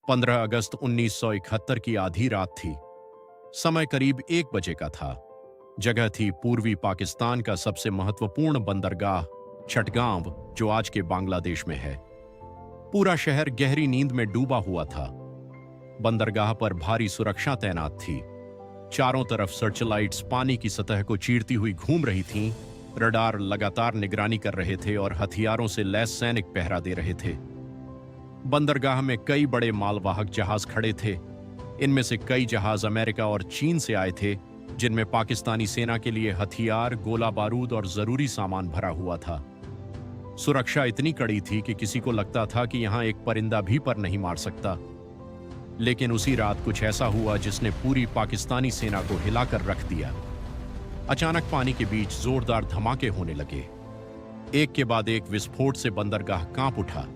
15 अगस्त 1971 की आधी रात थी। समय करीब 1 बजे का था। जगह थी पूर्वी पाकिस्तान का सबसे महत्वपूर्ण बंदरगाह चटगांव, जो आज के बांग्लादेश में है। पूरा शहर गहरी नींद में डूबा हुआ था। बंदरगाह पर भारी सुरक्षा तैनात थी। चारों तरफ सर्चलाइट्स पानी की सतह को चीरती हुई घूम रही थीं। रडार लगातार निगरानी कर रहे थे और हथियारों से लैस सैनिक पहरा दे रहे थे। बंदरगाह में कई बड़े मालवाहक जहाज खड़े थे। इनमें से कई जहाज अमेरिका और चीन से आए थे, जिनमें पाकिस्तानी सेना के लिए हथियार, गोला बारूद और जरूरी सामान भरा हुआ था। सुरक्षा इतनी कड़ी थी कि किसी को लगता था कि यहां एक परिंदा भी पर नहीं मार सकता। लेकिन उसी रात कुछ ऐसा हुआ जिसने पूरी पाकिस्तानी सेना को हिलाकर रख दिया। अचानक पानी के बीच जोरदार धमाके होने लगे। एक के बाद एक विस्फोट से बंदरगाह कांप उठा।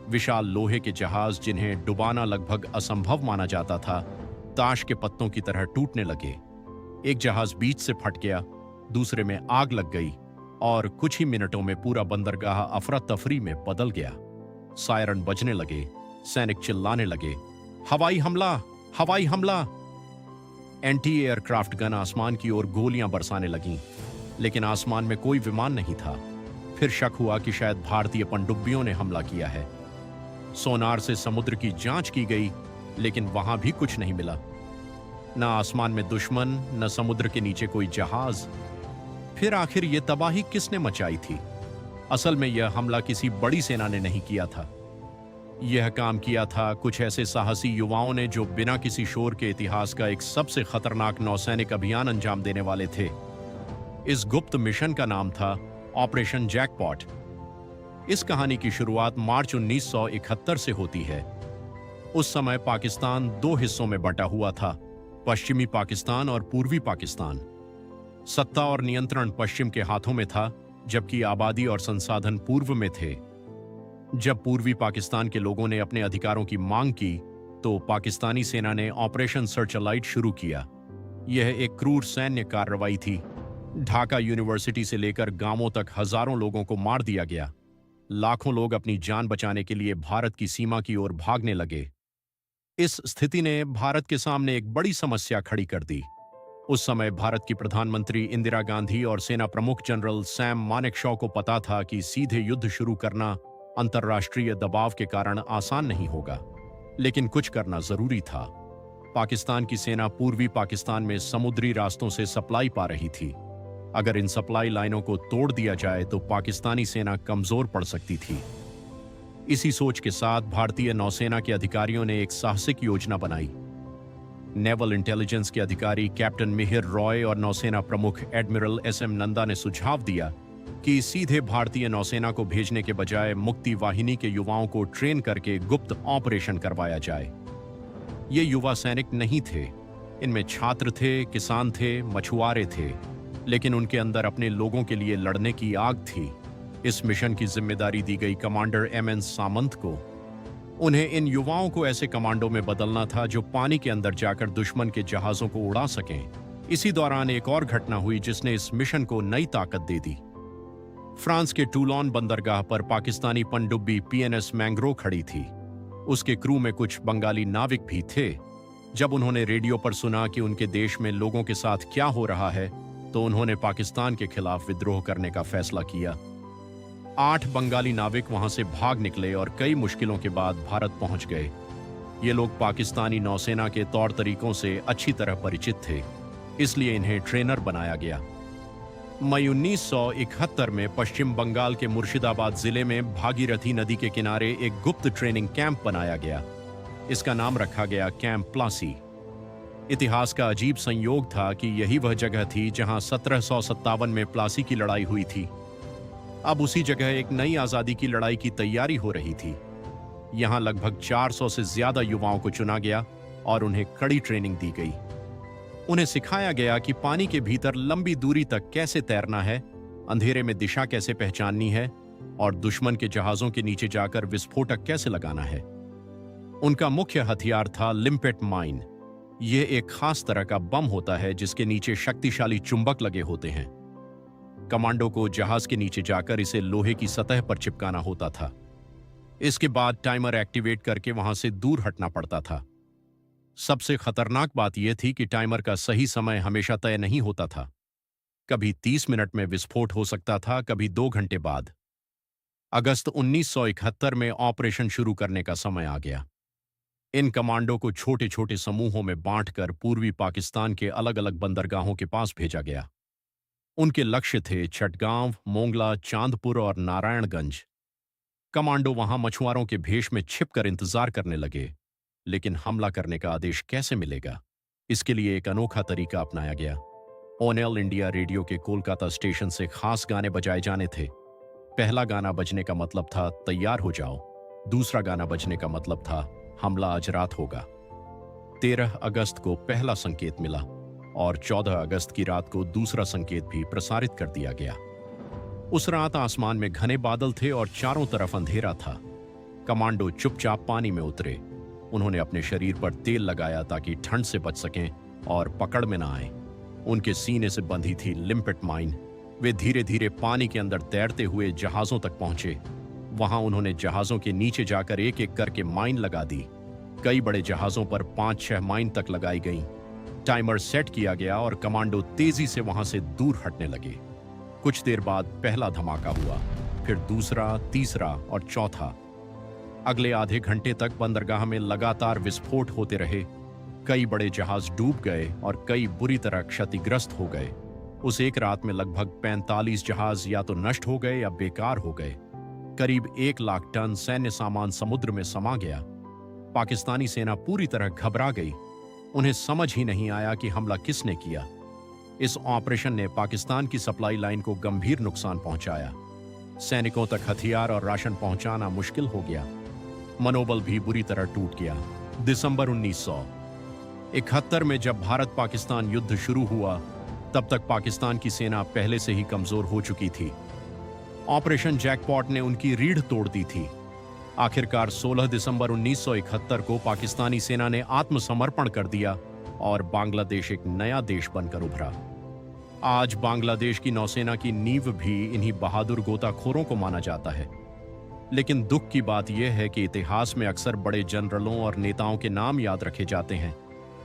विशाल लोहे के जहाज, जिन्हें डुबाना लगभग असंभव माना जाता था, ताश के पत्तों की तरह टूटने लगे। एक जहाज बीच से फट गया, दूसरे में आग लग गई और कुछ ही मिनटों में पूरा बंदरगाह अफरा तफरी में बदल गया। सायरन बजने लगे, सैनिक चिल्लाने लगे, हवाई हमला, हवाई हमला। एंटी एयरक्राफ्ट गन आसमान की ओर गोलियां बरसाने लगीं, लेकिन आसमान में कोई विमान नहीं था। फिर शक हुआ कि शायद भारतीय पनडुब्बियों ने हमला किया है। सोनार से समुद्र की जांच की गई, लेकिन वहां भी कुछ नहीं मिला। न आसमान में दुश्मन, न समुद्र के नीचे कोई जहाज। फिर आखिर ये तबाही किसने मचाई थी? असल में यह हमला किसी बड़ी सेना ने नहीं किया था। यह काम किया था कुछ ऐसे साहसी युवाओं ने जो बिना किसी शोर के इतिहास का एक सबसे खतरनाक नौसैनिक अभियान अंजाम देने वाले थे। इस गुप्त मिशन का नाम था ऑपरेशन जैकपॉट। इस कहानी की शुरुआत मार्च 1971 से होती है। उस समय पाकिस्तान 2 हिस्सों में बंटा हुआ था, पश्चिमी पाकिस्तान और पूर्वी पाकिस्तान। सत्ता और नियंत्रण पश्चिम के हाथों में था, जबकि आबादी और संसाधन पूर्व में थे। जब पूर्वी पाकिस्तान के लोगों ने अपने अधिकारों की मांग की, तो पाकिस्तानी सेना ने ऑपरेशन सर्चलाइट शुरू किया। यह एक क्रूर सैन्य कार्रवाई थी। ढाका यूनिवर्सिटी से लेकर गांवों तक हजारों लोगों को मार दिया गया। लाखों लोग अपनी जान बचाने के लिए भारत की सीमा की ओर भागने लगे। इस स्थिति ने भारत के सामने एक बड़ी समस्या खड़ी कर दी। उस समय भारत की प्रधानमंत्री इंदिरा गांधी और सेना प्रमुख जनरल सैम मानेकशॉ को पता था कि सीधे युद्ध शुरू करना अंतर्राष्ट्रीय दबाव के कारण आसान नहीं होगा, लेकिन कुछ करना जरूरी था। पाकिस्तान की सेना पूर्वी पाकिस्तान में समुद्री रास्तों से सप्लाई पा रही थी। अगर इन सप्लाई लाइनों को तोड़ दिया जाए तो पाकिस्तानी सेना कमजोर पड़ सकती थी। इसी सोच के साथ भारतीय नौसेना के अधिकारियों ने एक साहसिक योजना बनाई। नेवल इंटेलिजेंस के अधिकारी कैप्टन मिहिर रॉय और नौसेना प्रमुख एडमिरल एस.एम. नंदा ने सुझाव दिया कि सीधे भारतीय नौसेना को भेजने के बजाय मुक्ति वाहिनी के युवाओं को ट्रेन करके गुप्त ऑपरेशन करवाया जाए। ये युवा सैनिक नहीं थे। इनमें छात्र थे, किसान थे, मछुआरे थे, लेकिन उनके अंदर अपने लोगों के लिए लड़ने की आग थी। इस मिशन की जिम्मेदारी दी गई कमांडर एम.एन. सामंत को। उन्हें इन युवाओं को ऐसे कमांडो में बदलना था जो पानी के अंदर जाकर दुश्मन के जहाजों को उड़ा सकें। इसी दौरान एक और घटना हुई जिसने इस मिशन को नई ताकत दे दी। फ्रांस के टूलोन बंदरगाह पर पाकिस्तानी पनडुब्बी पीएनएस मैंग्रो खड़ी थी। उसके क्रू में कुछ बंगाली नाविक भी थे। जब उन्होंने रेडियो पर सुना कि उनके देश में लोगों के साथ क्या हो रहा है, तो उन्होंने पाकिस्तान के खिलाफ विद्रोह करने का फैसला किया। 8 बंगाली नाविक वहां से भाग निकले और कई मुश्किलों के बाद भारत पहुंच गए। ये लोग पाकिस्तानी नौसेना के तौर तरीकों से अच्छी तरह परिचित थे, इसलिए इन्हें ट्रेनर बनाया गया। मई 1971 में पश्चिम बंगाल के मुर्शिदाबाद जिले में भागीरथी नदी के किनारे एक गुप्त ट्रेनिंग कैंप बनाया गया। इसका नाम रखा गया कैंप प्लासी। इतिहास का अजीब संयोग था कि यही वह जगह थी जहां 1757 में प्लासी की लड़ाई हुई थी। अब उसी जगह एक नई आजादी की लड़ाई की तैयारी हो रही थी। यहां लगभग 400 से ज्यादा युवाओं को चुना गया और उन्हें कड़ी ट्रेनिंग दी गई। उन्हें सिखाया गया कि पानी के भीतर लंबी दूरी तक कैसे तैरना है, अंधेरे में दिशा कैसे पहचाननी है और दुश्मन के जहाजों के नीचे जाकर विस्फोटक कैसे लगाना है। उनका मुख्य हथियार था लिम्पेट माइन। यह एक खास तरह का बम होता है जिसके नीचे शक्तिशाली चुंबक लगे होते हैं। कमांडो को जहाज के नीचे जाकर इसे लोहे की सतह पर चिपकाना होता था। इसके बाद टाइमर एक्टिवेट करके वहां से दूर हटना पड़ता था। सबसे खतरनाक बात यह थी कि टाइमर का सही समय हमेशा तय नहीं होता था। कभी 30 मिनट में विस्फोट हो सकता था, कभी 2 घंटे बाद। अगस्त 1971 में ऑपरेशन शुरू करने का समय आ गया। इन कमांडो को छोटे छोटे समूहों में बांटकर पूर्वी पाकिस्तान के अलग अलग बंदरगाहों के पास भेजा गया। उनके लक्ष्य थे चटगांव, मोंगला, चांदपुर और नारायणगंज। कमांडो वहां मछुआरों के भेष में छिपकर इंतजार करने लगे, लेकिन हमला करने का आदेश कैसे मिलेगा? इसके लिए एक अनोखा तरीका अपनाया गया। ऑल इंडिया रेडियो के कोलकाता स्टेशन से खास गाने बजाए जाने थे। पहला गाना बजने का मतलब था तैयार हो जाओ। दूसरा गाना बजने का मतलब था हमला आज रात होगा। 13 अगस्त को पहला संकेत मिला और 14 अगस्त की रात को दूसरा संकेत भी प्रसारित कर दिया गया। उस रात आसमान में घने बादल थे और चारों तरफ अंधेरा था। कमांडो चुपचाप पानी में उतरे। उन्होंने अपने शरीर पर तेल लगाया ताकि ठंड से बच सकें और पकड़ में ना आए। उनके सीने से बंधी थी लिम्पेट माइन। वे धीरे धीरे पानी के अंदर तैरते हुए जहाजों तक पहुंचे। वहां उन्होंने जहाजों के नीचे जाकर एक एक करके माइन लगा दी। कई बड़े जहाजों पर 5-6 माइन तक लगाई गईं। टाइमर सेट किया गया और कमांडो तेजी से वहां से दूर हटने लगे। कुछ देर बाद पहला धमाका हुआ, फिर दूसरा, तीसरा और चौथा। अगले आधे घंटे तक बंदरगाह में लगातार विस्फोट होते रहे। कई बड़े जहाज डूब गए और कई बुरी तरह क्षतिग्रस्त हो गए। उस एक रात में लगभग 45 जहाज या तो नष्ट हो गए या बेकार हो गए। करीब 1 लाख टन सैन्य सामान समुद्र में समा गया। पाकिस्तानी सेना पूरी तरह घबरा गई। उन्हें समझ ही नहीं आया कि हमला किसने किया। इस ऑपरेशन ने पाकिस्तान की सप्लाई लाइन को गंभीर नुकसान पहुंचाया। सैनिकों तक हथियार और राशन पहुंचाना मुश्किल हो गया। मनोबल भी बुरी तरह टूट गया। दिसंबर 1971 में जब भारत पाकिस्तान युद्ध शुरू हुआ, तब तक पाकिस्तान की सेना पहले से ही कमजोर हो चुकी थी। ऑपरेशन जैकपॉट ने उनकी रीढ़ तोड़ दी थी। आखिरकार 16 दिसंबर 1971 को पाकिस्तानी सेना ने आत्मसमर्पण कर दिया और बांग्लादेश एक नया देश बनकर उभरा। आज बांग्लादेश की नौसेना की नींव भी इन्हीं बहादुर गोताखोरों को माना जाता है। लेकिन दुख की बात यह है कि इतिहास में अक्सर बड़े जनरलों और नेताओं के नाम याद रखे जाते हैं,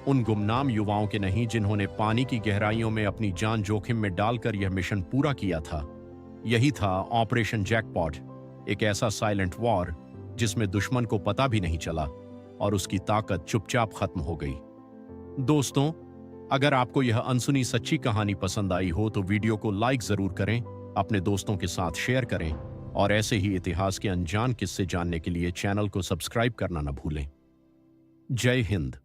उन गुमनाम युवाओं के नहीं जिन्होंने पानी की गहराइयों में अपनी जान जोखिम में डालकर यह मिशन पूरा किया था। यही था ऑपरेशन जैकपॉट, एक ऐसा साइलेंट वॉर जिसमें दुश्मन को पता भी नहीं चला और उसकी ताकत चुपचाप खत्म हो गई। दोस्तों, अगर आपको यह अनसुनी सच्ची कहानी पसंद आई हो तो वीडियो को लाइक जरूर करें, अपने दोस्तों के साथ शेयर करें और ऐसे ही इतिहास के अनजान किस्से जानने के लिए चैनल को सब्सक्राइब करना न भूलें। जय हिंद।